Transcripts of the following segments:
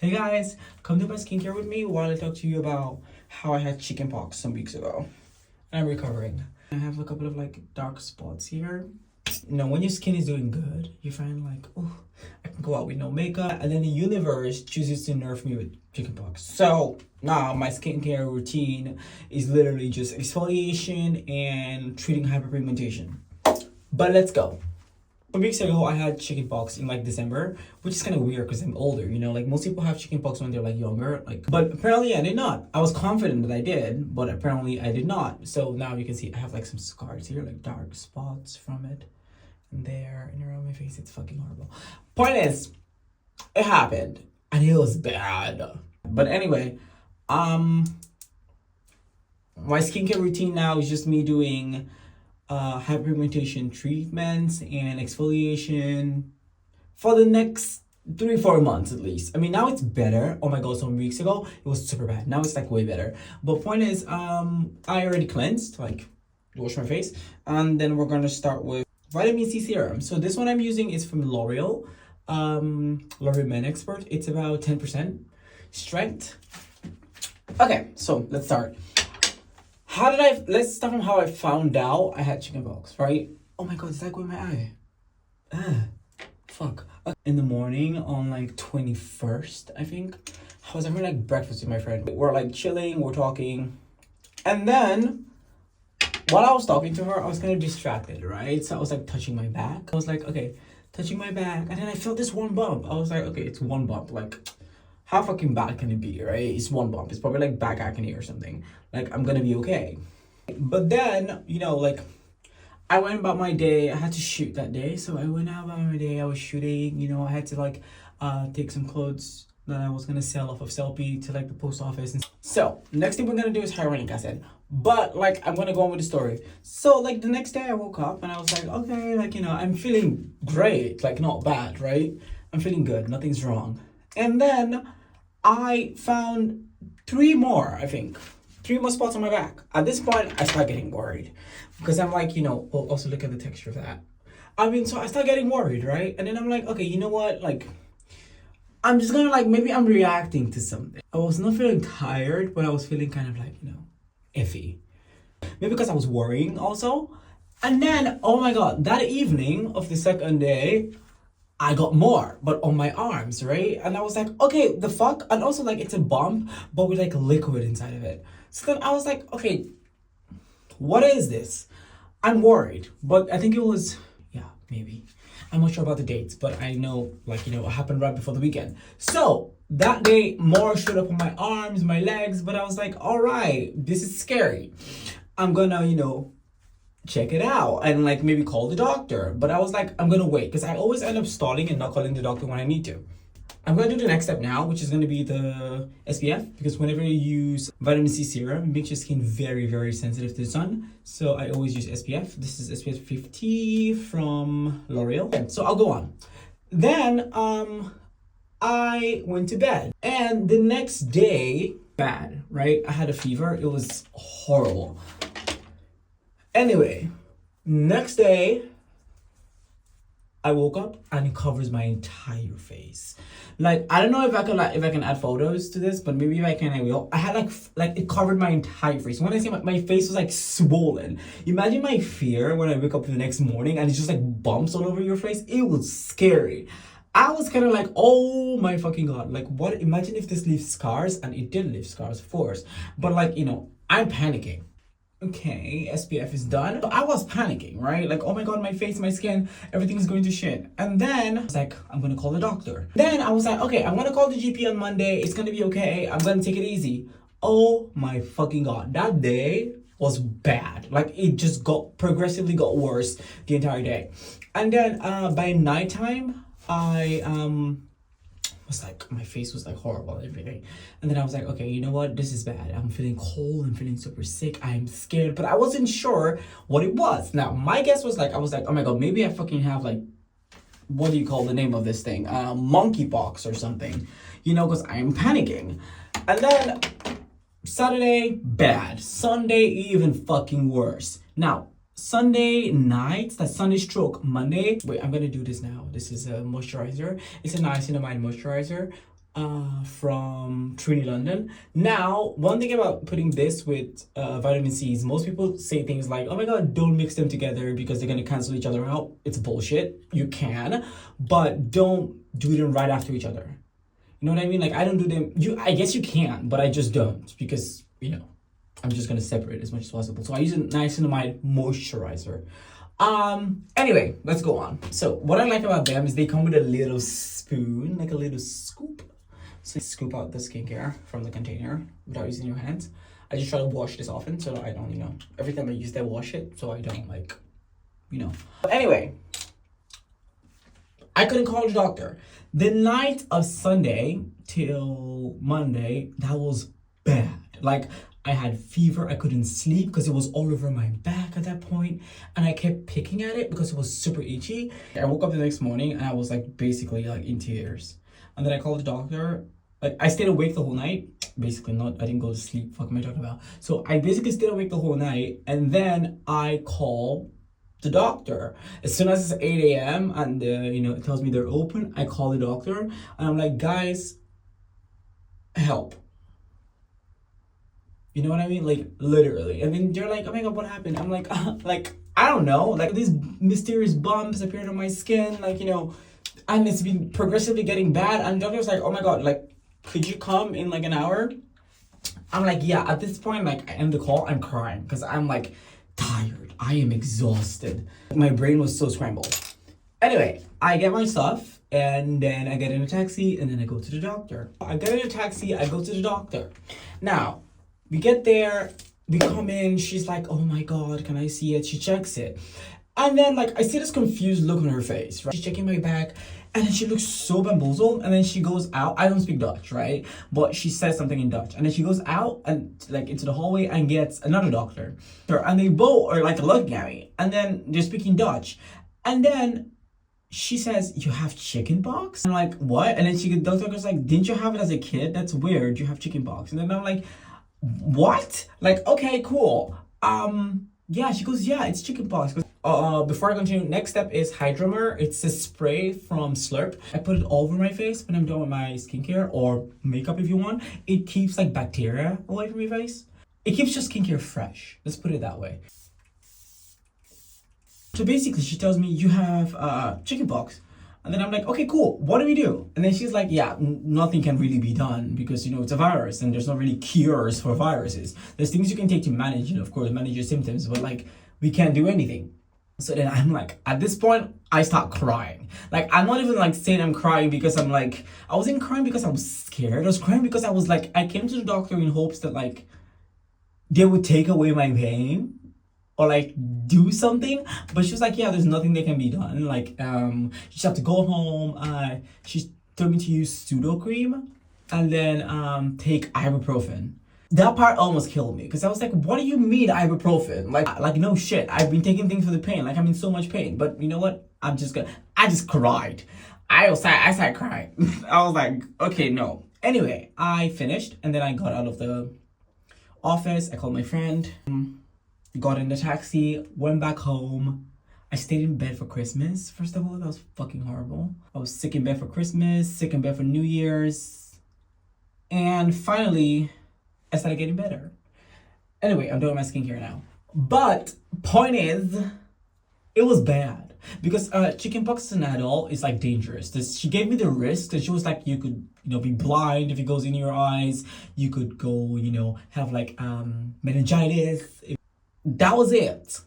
Hey guys, come do my skincare with me while I talk to you about how I had chickenpox some weeks ago. I'm recovering. I have a couple of like dark spots here. You know, when your skin is doing good, you find like, oh, I can go out with no makeup. And then the universe chooses to nerf me with chickenpox. So now my skincare routine is literally just exfoliation and treating hyperpigmentation. But let's go. Some weeks ago, I had chickenpox in like December, which is kind of weird because I'm older, you know, like most people have chickenpox when they're like younger, but apparently I did not. I was confident that I did, but apparently I did not. So now you can see I have like some scars here, like dark spots from it, and there and around my face. It's fucking horrible. Point is, it happened and it was bad. But anyway, my skincare routine now is just me doing hyperpigmentation treatments and exfoliation for the next 3-4 months at least. I mean, now it's better. Oh my god, some weeks ago it was super bad. Now it's like way better. But point is, I already cleansed, like wash my face, and then we're gonna start with vitamin C serum. So this one I'm using is from Loreal, L'Oreal Men Expert. It's about 10% strength. Okay, so let's start. Let's start from how I found out I had chickenpox, right? Oh my god, it's like with my eye. Fuck. In the morning on like 21st, I think, I was having like breakfast with my friend. We're like chilling, we're talking. And then, while I was talking to her, I was kind of distracted, right? So I was like touching my back. I was like, okay, touching my back. And then I felt this one bump. I was like, okay, it's one bump. Like, how fucking bad can it be, right? It's one bump. It's probably like back acne or something. Like, I'm gonna be okay. But then, you know, like, I went about my day. I had to shoot that day. So I went out about my day. I was shooting, you know, I had to like take some clothes that I was gonna sell off of Slurp to like the post office. And so, next thing we're gonna do is hyaluronic acid. But like, I'm gonna go on with the story. So like the next day I woke up and I was like, okay, like, you know, I'm feeling great. Like, not bad, right? I'm feeling good. Nothing's wrong. And then I found 3 more spots on my back. At this point, I start getting worried because I'm like, you know, oh, also look at the texture of that. I mean, so I start getting worried, right? And then I'm like, okay, you know what? Like, I'm just gonna like, maybe I'm reacting to something. I was not feeling tired, but I was feeling kind of like, you know, iffy. Maybe because I was worrying also. And then, oh my God, that evening of the second day, I got more, but on my arms, right? And I was like, okay, the fuck? And also like, it's a bump, but with like liquid inside of it. So then I was like, okay, what is this? I'm worried, but I think it was, yeah, maybe. I'm not sure about the dates, but I know, like, you know, it happened right before the weekend. So that day, more showed up on my arms, my legs, but I was like, all right, this is scary. I'm gonna, you know, check it out and like maybe call the doctor. But I was like, I'm gonna wait because I always end up stalling and not calling the doctor when I need to. I'm gonna do the next step now, which is gonna be the SPF, because whenever you use vitamin C serum, it makes your skin very, very sensitive to the sun. So I always use SPF. This is SPF 50 from L'Oreal. Okay, so I'll go on. Then I went to bed and the next day, bad, right? I had a fever. It was horrible. Anyway, next day, I woke up and it covers my entire face. Like, I don't know if I can add photos to this, but maybe if I can, I will. I had like it covered my entire face. When I say my face was like swollen. Imagine my fear when I wake up the next morning and it's just like bumps all over your face. It was scary. I was kind of like, oh my fucking God. Like, what? Imagine if this leaves scars, and it did leave scars, of course. But like, you know, I'm panicking. Okay, SPF is done. So I was panicking, right? Like, oh my God, my face, my skin, everything's going to shit. And then I was like, I'm gonna call the doctor. Then I was like, okay, I'm gonna call the GP on Monday. It's gonna be okay. I'm gonna take it easy. Oh my fucking God. That day was bad. Like, it just progressively got worse the entire day. And then by nighttime, I was like, my face was like horrible every day. And then I was like, okay, you know what? This is bad. I'm feeling cold. I'm feeling super sick. I'm scared, but I wasn't sure what it was. Now, my guess was like, I was like, oh my God, maybe I fucking have like, what do you call the name of this thing? Monkeypox or something, you know, because I'm panicking. And then Saturday, bad. Sunday, even fucking worse. Now, Sunday night, that's Sunday stroke Monday. Wait, I'm gonna do this now. This is a moisturizer. It's a niacinamide moisturizer. from Trinny London. Now, one thing about putting this with vitamin C is most people say things like, oh my god, don't mix them together because they're going to cancel each other out. It's bullshit. You can, but don't do them right after each other. You know what I mean? Like, I don't do them. I guess you can, but I just don't because, you know, I'm just going to separate as much as possible. So I use a niacinamide moisturiser. Anyway, let's go on. So what I like about them is they come with a little spoon, like a little scoop. So you scoop out the skincare from the container without using your hands. I just try to wash this often so that I don't, you know, every time I use that, wash it so I don't, like, you know. But anyway, I couldn't call the doctor. The night of Sunday till Monday, that was bad. Like, I had fever, I couldn't sleep because it was all over my back at that point, and I kept picking at it because it was super itchy. I woke up the next morning and I was like basically like in tears. And then I called the doctor. Like, I stayed awake the whole night. Basically not, I didn't go to sleep. Fuck am I talking about? So I basically stayed awake the whole night, and then I call the doctor. As soon as it's 8 a.m. and you know, it tells me they're open, I call the doctor and I'm like, guys, help. You know what I mean? Like, literally. And then they're like, oh my god, what happened? I'm like, I don't know. Like, these mysterious bumps appeared on my skin, like, you know, and it's been progressively getting bad. And the doctor's like, oh my god, like, could you come in like an hour? I'm like, yeah. At this point, like, I end the call, I'm crying because I'm like tired. I am exhausted. My brain was so scrambled. Anyway, I get my stuff and then I get in a taxi and then I go to the doctor. I get in a taxi, I go to the doctor. Now, we get there, we come in, she's like, oh my god, can I see it? She checks it. And then, like, I see this confused look on her face, right? She's checking my back, and then she looks so bamboozled, and then she goes out. I don't speak Dutch, right? But she says something in Dutch. And then she goes out, and, like, into the hallway and gets another doctor. And they both are, like, looking at me. And then they're speaking Dutch. And then she says, you have chickenpox? I'm like, what? And then the doctor goes like, didn't you have it as a kid? That's weird. You have chickenpox. And then I'm like, what? Like, okay, cool. Yeah, she goes, yeah, it's chickenpox. Before I continue, next step is Hydromer. It's a spray from Slurp. I put it all over my face when I'm done with my skincare or makeup if you want. It keeps like bacteria away from your face. It keeps your skincare fresh. Let's put it that way. So basically, she tells me you have chickenpox. And then I'm like, okay, cool. What do we do? And then she's like, yeah, nothing can really be done because, you know, it's a virus and there's not really cures for viruses. There's things you can take to manage, you know, of course, manage your symptoms, but like, we can't do anything. So then I'm like, at this point, I start crying. Like, I'm not even like saying I'm crying because I'm like, I wasn't crying because I was scared. I was crying because I was like, I came to the doctor in hopes that like, they would take away my pain or like do something, but she was like, yeah, there's nothing that can be done. Like, you just have to go home. She told me to use pseudo cream and then take ibuprofen. That part almost killed me because I was like, what do you mean ibuprofen? Like no shit. I've been taking things for the pain. Like, I'm in so much pain. But you know what? I just cried. I started crying. I was like, okay, no. Anyway, I finished and then I got out of the office. I called my friend. Got in the taxi, went back home. I stayed in bed for Christmas. First of all, that was fucking horrible. I was sick in bed for Christmas, sick in bed for New Year's. And finally, I started getting better. Anyway, I'm doing my skincare now. But point is, it was bad. Because chickenpox as an adult is like dangerous. She gave me the risk and she was like, you could, you know, be blind if it goes in your eyes. You could go, you know, have like meningitis. That was it.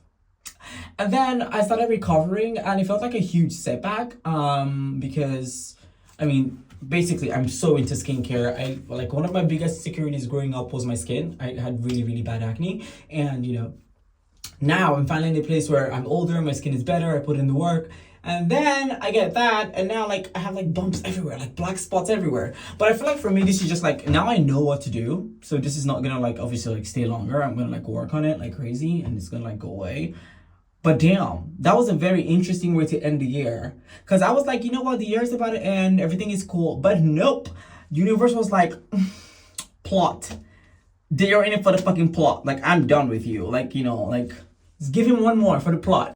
And then I started recovering and it felt like a huge setback because, I mean, basically I'm so into skincare. Like one of my biggest insecurities growing up was my skin. I had really, really bad acne. And, you know, now I'm finally in a place where I'm older, my skin is better, I put in the work. And then I get that, and now like I have like bumps everywhere, like black spots everywhere. But I feel like for me, this is just like, now I know what to do. So this is not gonna like obviously like stay longer. I'm gonna like work on it like crazy and it's gonna like go away. But damn, that was a very interesting way to end the year. Cause I was like, you know what, the year's about to end, everything is cool. But nope, universe was like, plot. They're in it for the fucking plot. Like, I'm done with you. Like, you know, like, just give him one more for the plot.